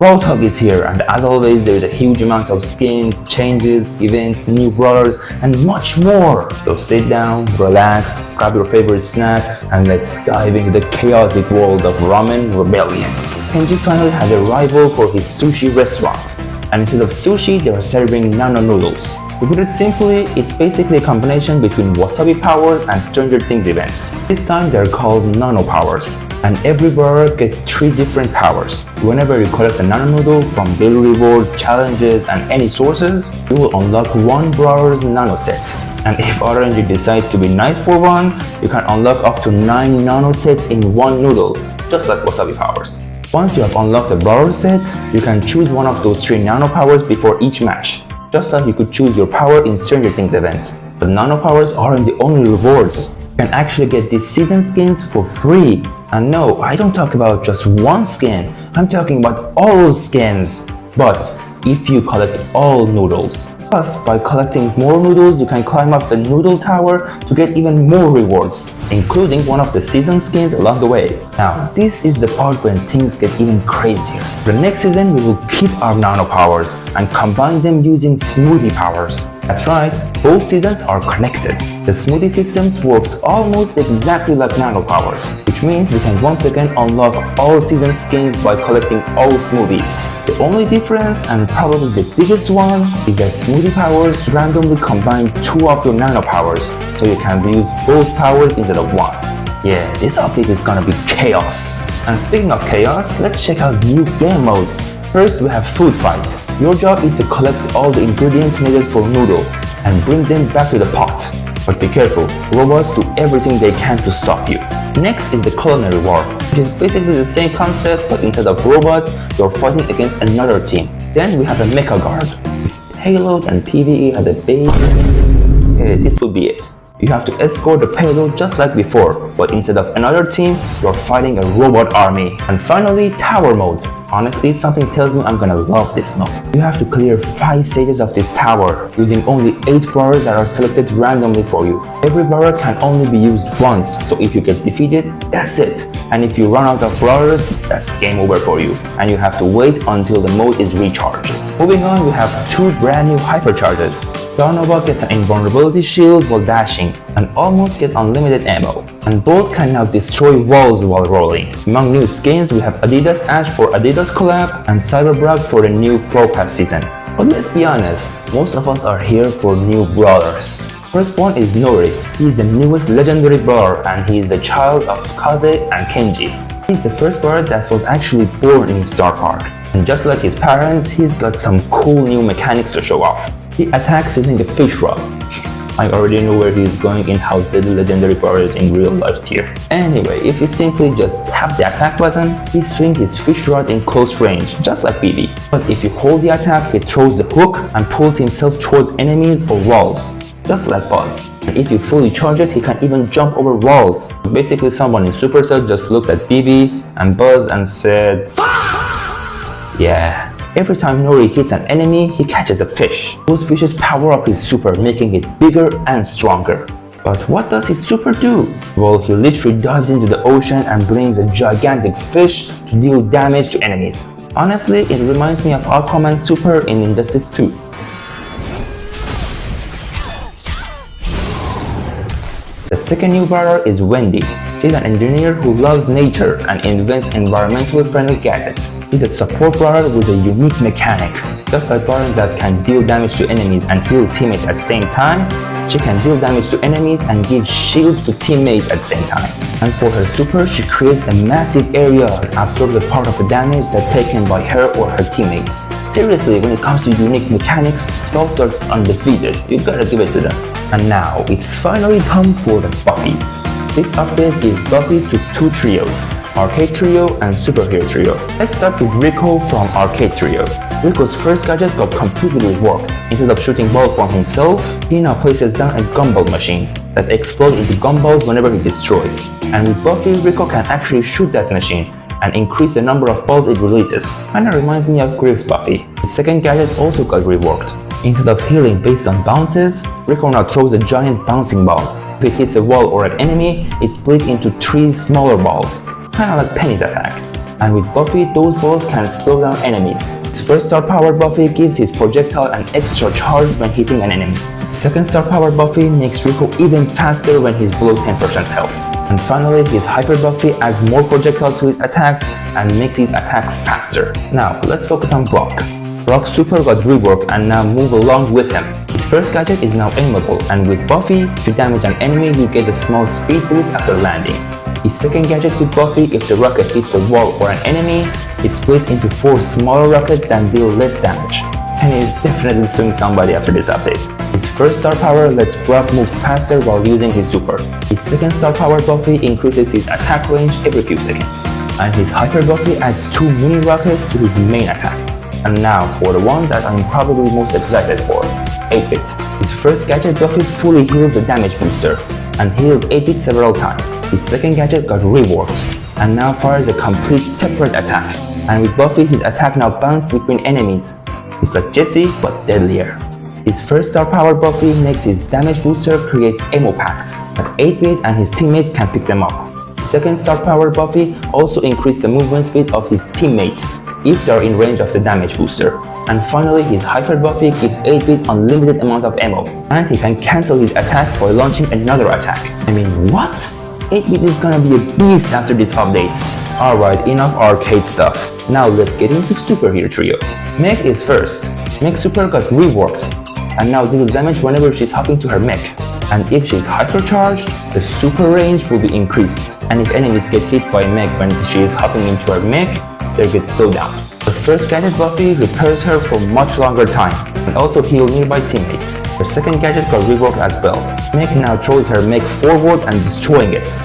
Brawl Talk is here, and as always there is a huge amount of skins, changes, events, new brawlers and much more. So sit down, relax, grab your favorite snack and let's dive into the chaotic world of Ramen Rebellion. Kenji finally has a rival for his sushi restaurant, and instead of sushi they are serving nano noodles. To put it simply, it's basically a combination between Wasabi Powers and Stranger Things events. This time they're called Nano Powers, and every brawler gets 3 different powers. Whenever you collect a nano noodle from daily reward, challenges and any sources, you will unlock one brawler's nano set. And if RNG decides to be nice for once, you can unlock up to 9 nano sets in one noodle, just like Wasabi Powers. Once you have unlocked the brawler set, you can choose one of those 3 nano powers before each match, just like you could choose your power in Stranger Things events. But nano powers aren't the only rewards. You can actually get these season skins for free. And no, I don't talk about just one skin, I'm talking about all skins. But if you collect all noodles. Plus, by collecting more noodles, you can climb up the noodle tower to get even more rewards, including one of the season skins along the way. Now, this is the part when things get even crazier. The next season, we will keep our nano powers and combine them using Smoothie Powers. That's right, both seasons are connected. The smoothie systems works almost exactly like nano powers, which means we can once again unlock all season skins by collecting all smoothies. The only difference, and probably the biggest one, is that Smoothie Powers randomly combine 2 of your nano powers, so you can use both powers instead of one. Yeah, this update is gonna be chaos. And speaking of chaos, let's check out new game modes. First, we have Food Fight. Your job is to collect all the ingredients needed for noodle and bring them back to the pot. But be careful, robots do everything they can to stop you. Next is the Culinary War, which is basically the same concept, but instead of robots, you're fighting against another team. Then we have a Mecha Guard. If payload and PvE had a base, this would be it. You have to escort the payload just like before, but instead of another team, you're fighting a robot army. And finally, Tower Mode. Honestly, something tells me I'm gonna love this mode. You have to clear 5 stages of this tower, using only 8 brawlers that are selected randomly for you. Every brawler can only be used once, so if you get defeated, that's it. And if you run out of brawlers, that's game over for you, and you have to wait until the mode is recharged. Moving on, we have 2 brand new Hypercharges. Nova gets an invulnerability shield while dashing, and almost get unlimited ammo. And both can now destroy walls while rolling. Among new skins, we have Adidas Ash for Adidas collab and Cyberbrag for the new Pro Pass season. But let's be honest, most of us are here for new brawlers. First one is Nori. He is the newest legendary brawler and he is the child of Kaze and Kenji. He's the first brawler that was actually born in Star Park. And just like his parents, he's got some cool new mechanics to show off. He attacks using a fish rod. I already know where he is going in how the legendary brawler is in real life tier. Anyway, if you simply just tap the attack button, he swings his fish rod in close range, just like BB. But if you hold the attack, he throws the hook and pulls himself towards enemies or walls, just like Buzz. And if you fully charge it, he can even jump over walls. Basically, someone in Supercell just looked at BB and Buzz and said, yeah. Every time Nori hits an enemy, he catches a fish. Those fishes power up his super, making it bigger and stronger. But what does his super do? Well, he literally dives into the ocean and brings a gigantic fish to deal damage to enemies. Honestly, it reminds me of Aquaman's super in Injustice 2. The second new brawler is Wendy. She's an engineer who loves nature and invents environmentally friendly gadgets. She's a support brawler with a unique mechanic. Just like brawlers that can deal damage to enemies and heal teammates at the same time, she can deal damage to enemies and give shields to teammates at the same time. And for her super, she creates a massive area and absorbs a part of the damage that's taken by her or her teammates. Seriously, when it comes to unique mechanics, Brawlstars is undefeated. You gotta give it to them. And now, it's finally time for the Buffis. This update gives Buffis to 2 trios, Arcade Trio and Superhero Trio. Let's start with Rico from Arcade Trio. Rico's first gadget got completely reworked. Instead of shooting balls from himself, he now places down a gumball machine that explodes into gumballs whenever he destroys. And with Buffy, Rico can actually shoot that machine and increase the number of balls it releases. Kinda reminds me of Griff's Buffy. His second gadget also got reworked. Instead of healing based on bounces, Rico now throws a giant bouncing ball. If it hits a wall or an enemy, it's split into 3 smaller balls, kinda like Penny's attack. And with Buffi, those balls can slow down enemies. His first star power Buffi gives his projectile an extra charge when hitting an enemy. Second star power Buffi makes Rico even faster when he's below 10% health. And finally, his Hyper Buffi adds more projectile to his attacks and makes his attack faster. Now, let's focus on Brock. Brock's super got reworked and now move along with him. His first gadget is now aimable, and with Buffi, if you damage an enemy, you get a small speed boost after landing. His second gadget with Buffi, if the rocket hits a wall or an enemy, it splits into 4 smaller rockets that deal less damage. And he is definitely suing somebody after this update. His first star power lets Brock move faster while using his super. His second star power Buffi increases his attack range every few seconds. And his Hyper Buffi adds 2 mini rockets to his main attack. And now for the one that I'm probably most excited for, 8-Bit. His first gadget Buffi fully heals the damage booster and heals 8-Bit several times. His second gadget got reworked and now fires a complete separate attack. And with Buffi, his attack now bounces between enemies. It's like Jesse, but deadlier. His first star power Buffi makes his damage booster creates ammo packs that 8-Bit and his teammates can pick them up. Second star power Buffi also increased the movement speed of his teammates if they are in range of the damage booster. And finally, his Hyper Buffi gives 8-Bit unlimited amount of ammo, and he can cancel his attack by launching another attack. I mean, what? 8-Bit is gonna be a beast after this update. Alright, enough arcade stuff. Now let's get into superhero trio. Meg is first. Meg's super got reworked and now deals damage whenever she's hopping to her mech. And if she's hypercharged, the super range will be increased. And if enemies get hit by Meg when she is hopping into her mech, they get slowed down. Her first gadget Buffi repairs her for much longer time and also heals nearby teammates. Her second gadget got reworked as well. Meg now throws her mech forward and destroying it.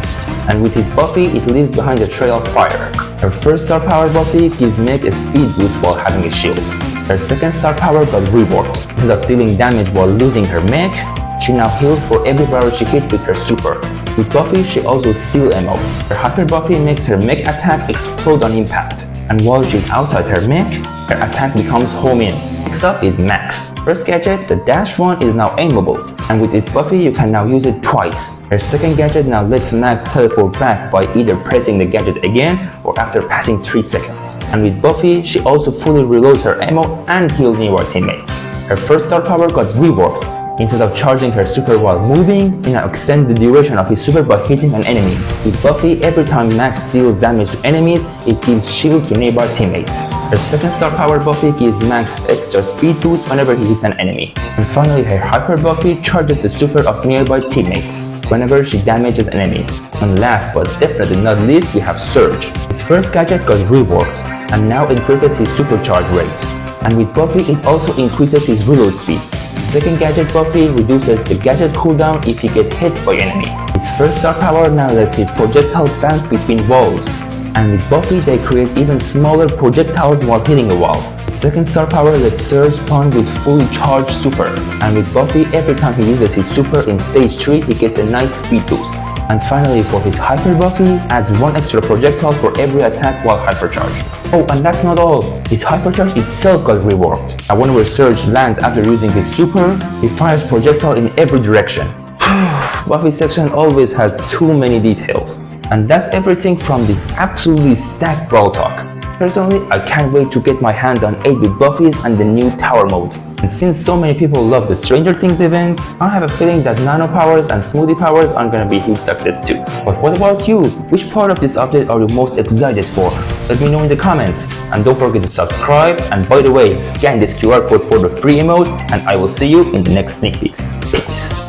And with his Buffi, it leaves behind a trail of fire. Her first star power Buffi gives Meg a speed boost while having a shield. Her second star power got reworked. Instead of dealing damage while losing her mech, she now heals for every barrel she hit with her super. With Buffi, she also steals ammo. Her Hyper Buffi makes her mech attack explode on impact. And while she's outside her mech, her attack becomes home in. Next up is Max. First gadget, the dash one, is now aimable, and with its Buffi you can now use it twice. Her second gadget now lets Max teleport back by either pressing the gadget again or after passing 3 seconds. And with Buffi, she also fully reloads her ammo and heals nearby teammates. Her first star power got reworked. Instead of charging her super while moving, he now extends the duration of his super by hitting an enemy. With Buffi, every time Max deals damage to enemies, it gives shields to nearby teammates. Her second star power Buffi gives Max extra speed boost whenever he hits an enemy. And finally, her Hyper Buffi charges the super of nearby teammates whenever she damages enemies. And last but definitely not least, we have Surge. His first gadget got reworked and now increases his supercharge rate. And with Buffi, it also increases his reload speed. Second gadget Buffi reduces the gadget cooldown if he gets hit by enemy. His first star power now lets his projectile bounce between walls. And with Buffi, they create even smaller projectiles while hitting a wall. His second star power lets Surge spawn with fully charged super. And with Buffi, every time he uses his super in stage 3, he gets a nice speed boost. And finally, for his Hyper Buffi, adds 1 extra projectile for every attack while hypercharged. Oh, and that's not all. His Hypercharge itself got reworked. And whenever Surge lands after using his super, he fires projectile in every direction. Buffi section always has too many details. And that's everything from this absolutely stacked Brawl Talk. Personally, I can't wait to get my hands on 8-Bit Buffis and the new Tower Mode. And since so many people love the Stranger Things event, I have a feeling that Nano Powers and Smoothie Powers are gonna be a huge success too. But what about you? Which part of this update are you most excited for? Let me know in the comments. And don't forget to subscribe, and by the way, scan this QR code for the free emote, and I will see you in the next sneak peeks. Peace!